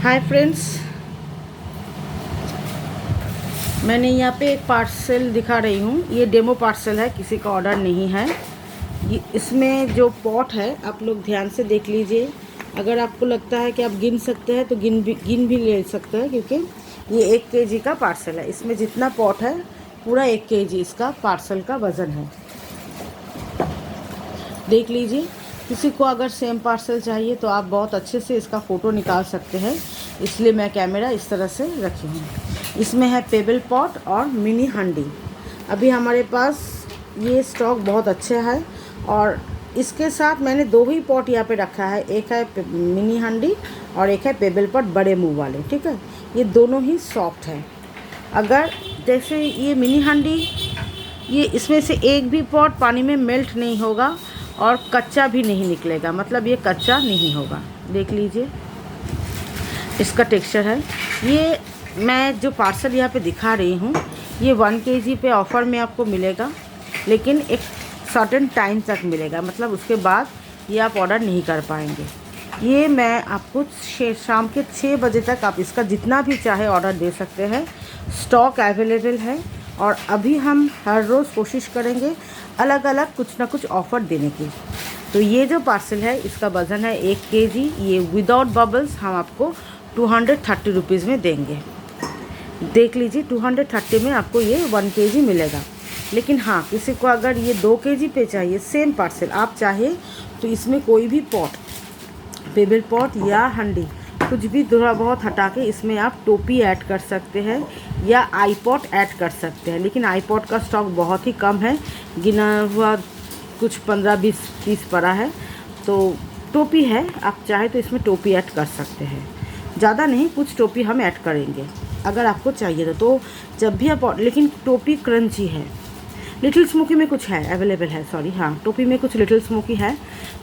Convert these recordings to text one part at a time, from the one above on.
Hi friends, मैंने यहाँ पे एक पार्सल दिखा रही हूँ। ये डेमो पार्सल है, किसी का ऑर्डर नहीं है। ये इसमें जो पॉट है आप लोग ध्यान से देख लीजिए। अगर आपको लगता है कि आप गिन सकते हैं तो गिन भी ले सकते हैं, क्योंकि ये 1 केजी का पार्सल है। इसमें जितना पॉट है पूरा 1 केजी इसका पार्सल का वज़न है। देख लीजिए। किसी को अगर सेम पार्सल चाहिए तो आप बहुत अच्छे से इसका फ़ोटो निकाल सकते हैं, इसलिए मैं कैमरा इस तरह से रखी हूँ। इसमें है पेबल पॉट और मिनी हांडी। अभी हमारे पास ये स्टॉक बहुत अच्छा है और इसके साथ मैंने 2 ही पॉट यहाँ पे रखा है। एक है मिनी हांडी और एक है पेबल पॉट बड़े मुंह वाले, ठीक है। ये दोनों ही सॉफ्ट है। अगर जैसे ये मिनी हांडी, ये इसमें से एक भी पॉट पानी में मेल्ट नहीं होगा और कच्चा भी नहीं निकलेगा, मतलब ये कच्चा नहीं होगा। देख लीजिए इसका टेक्सचर है। ये मैं जो पार्सल यहाँ पे दिखा रही हूँ ये 1 केजी पे ऑफ़र में आपको मिलेगा, लेकिन एक सर्टेन टाइम तक मिलेगा, मतलब उसके बाद ये आप ऑर्डर नहीं कर पाएंगे। ये मैं आपको शाम के 6 बजे तक आप इसका जितना भी चाहे ऑर्डर दे सकते हैं। स्टॉक अवेलेबल है और अभी हम हर रोज़ कोशिश करेंगे अलग अलग कुछ ना कुछ ऑफ़र देने की। तो ये जो पार्सल है इसका वज़न है 1 केजी। ये विदाउट बबल्स हम आपको 230 रुपीज़ में देंगे। देख लीजिए 230 में आपको ये 1 केजी मिलेगा। लेकिन हाँ, किसी को अगर ये 2 केजी पे चाहिए सेम पार्सल, आप चाहे तो इसमें कोई भी पॉट, पेबल पॉट या हंडी, कुछ भी थोड़ा बहुत हटा के इसमें आप टोपी ऐड कर सकते हैं या आईपॉट ऐड कर सकते हैं। लेकिन आईपॉट का स्टॉक बहुत ही कम है, गिना हुआ कुछ 15-20 पीस पड़ा है। तो टोपी है, आप चाहे तो इसमें टोपी ऐड कर सकते हैं। ज़्यादा नहीं, कुछ टोपी हम ऐड करेंगे अगर आपको चाहिए तो जब भी आप, लेकिन टोपी क्रंची है। लिटिल स्मोकी में कुछ है अवेलेबल है, सॉरी, हाँ टोपी में कुछ लिटिल स्मोकी है।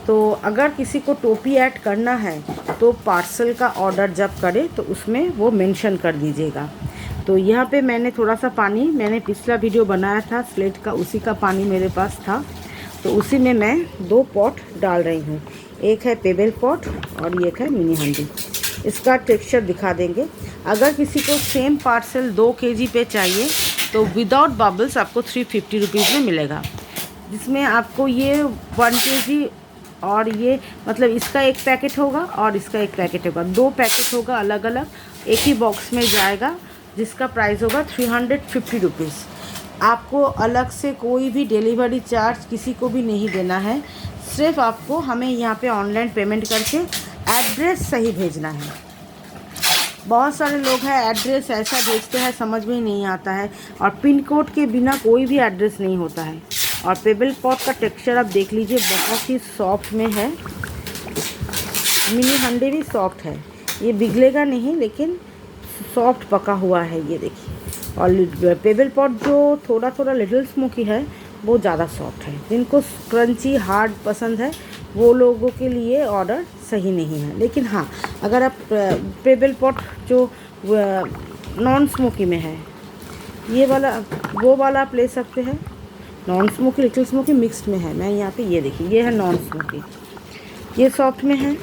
तो अगर किसी को टोपी ऐड करना है तो पार्सल का ऑर्डर जब करे तो उसमें वो मेंशन कर दीजिएगा। तो यहाँ पे मैंने थोड़ा सा पानी, मैंने पिछला वीडियो बनाया था स्लेट का, उसी का पानी मेरे पास था, तो उसी में मैं 2 पॉट डाल रही हूँ। एक है पेबल पॉट और एक है मिनी हांडी। इसका टेक्सचर दिखा देंगे। अगर किसी को सेम पार्सल 2 केजी पे चाहिए तो विदाउट बबल्स आपको 350 रुपीज़ में मिलेगा, जिसमें आपको ये 1 केजी और ये, मतलब इसका एक पैकेट होगा और इसका एक पैकेट होगा, 2 पैकेट होगा अलग अलग, एक ही बॉक्स में जाएगा, जिसका प्राइस होगा 350 रुपीज़। आपको अलग से कोई भी डिलीवरी चार्ज किसी को भी नहीं देना है, सिर्फ आपको हमें यहाँ पे ऑनलाइन पेमेंट करके एड्रेस सही भेजना है। बहुत सारे लोग हैं एड्रेस ऐसा भेजते हैं समझ में ही नहीं आता है, और पिन कोड के बिना कोई भी एड्रेस नहीं होता है। और पेबल पॉट का टेक्सचर आप देख लीजिए, बहुत ही सॉफ्ट में है। मिनी हांडी भी सॉफ्ट है, ये पिघलेगा नहीं लेकिन सॉफ्ट पका हुआ है, ये देखिए। और पेबल पॉट जो थोड़ा थोड़ा लिटिल स्मोकी है वो ज़्यादा सॉफ्ट है। जिनको क्रंची हार्ड पसंद है वो लोगों के लिए ऑर्डर सही नहीं है। लेकिन हाँ, अगर आप पेबल पॉट जो नॉन स्मोकी में है, ये वाला, वो वाला आप ले सकते हैं। Non smoky little smoky mixed में है। मैं यहाँ पे ये देखिए, ये है नॉन स्मोकी, ये सॉफ्ट में है।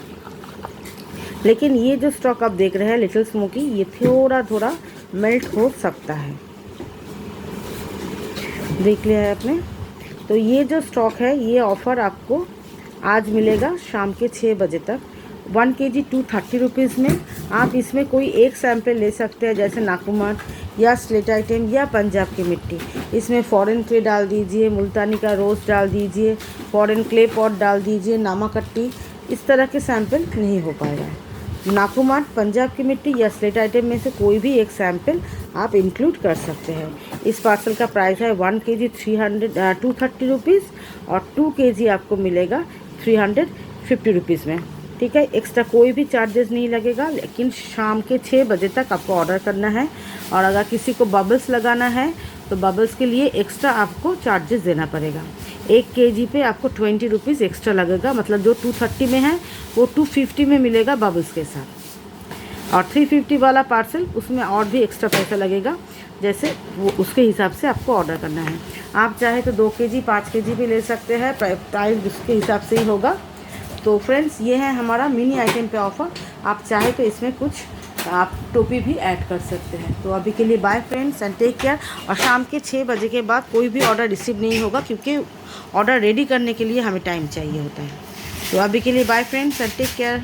लेकिन ये जो स्टॉक आप देख रहे हैं लिटिल स्मोकी, ये थोड़ा थोड़ा मेल्ट हो सकता है। देख लिया है आपने। तो ये जो स्टॉक है ये ऑफ़र आपको आज मिलेगा शाम के 6 बजे तक। 1 केजी 230 रुपीज़ में आप इसमें कोई एक सैंपल ले सकते हैं, जैसे नाकुमट या स्लेट आइटम या पंजाब की मिट्टी। इसमें फॉरेन क्ले डाल दीजिए, मुल्तानी का रोज़ डाल दीजिए, फॉरेन क्ले पॉट डाल दीजिए, नामाकट्टी, इस तरह के सैंपल नहीं हो पाएगा। नाकुमाट, पंजाब की मिट्टी या स्लेट आइटम में से कोई भी एक सैंपल आप इंक्लूड कर सकते हैं। इस पार्सल का प्राइस है 1 केजी 230 रुपीज़ और 2 केजी आपको मिलेगा 350 रुपीज़ में, ठीक है। एक्स्ट्रा कोई भी चार्जेस नहीं लगेगा, लेकिन शाम के 6 बजे तक आपको ऑर्डर करना है। और अगर किसी को बबल्स लगाना है तो बबल्स के लिए एक्स्ट्रा आपको चार्जेस देना पड़ेगा। 1 केजी पे आपको 20 रुपीज़ एक्स्ट्रा लगेगा, मतलब जो 230 में है वो 250 में मिलेगा बबल्स के साथ। और 350 वाला पार्सल, उसमें और भी एक्स्ट्रा पैसा लगेगा, जैसे वो उसके हिसाब से आपको ऑर्डर करना है। आप चाहे तो 2 केजी 5 केजी भी ले सकते हैं, प्राइस उसके हिसाब से ही होगा। तो फ्रेंड्स, ये है हमारा मिनी आइटम पे ऑफ़र। आप चाहे तो इसमें कुछ आप टोपी भी ऐड कर सकते हैं। तो अभी के लिए bye friends and take care. और शाम के 6 बजे के बाद कोई भी ऑर्डर रिसीव नहीं होगा, क्योंकि ऑर्डर रेडी करने के लिए हमें टाइम चाहिए होता है। तो अभी के लिए bye friends and take care.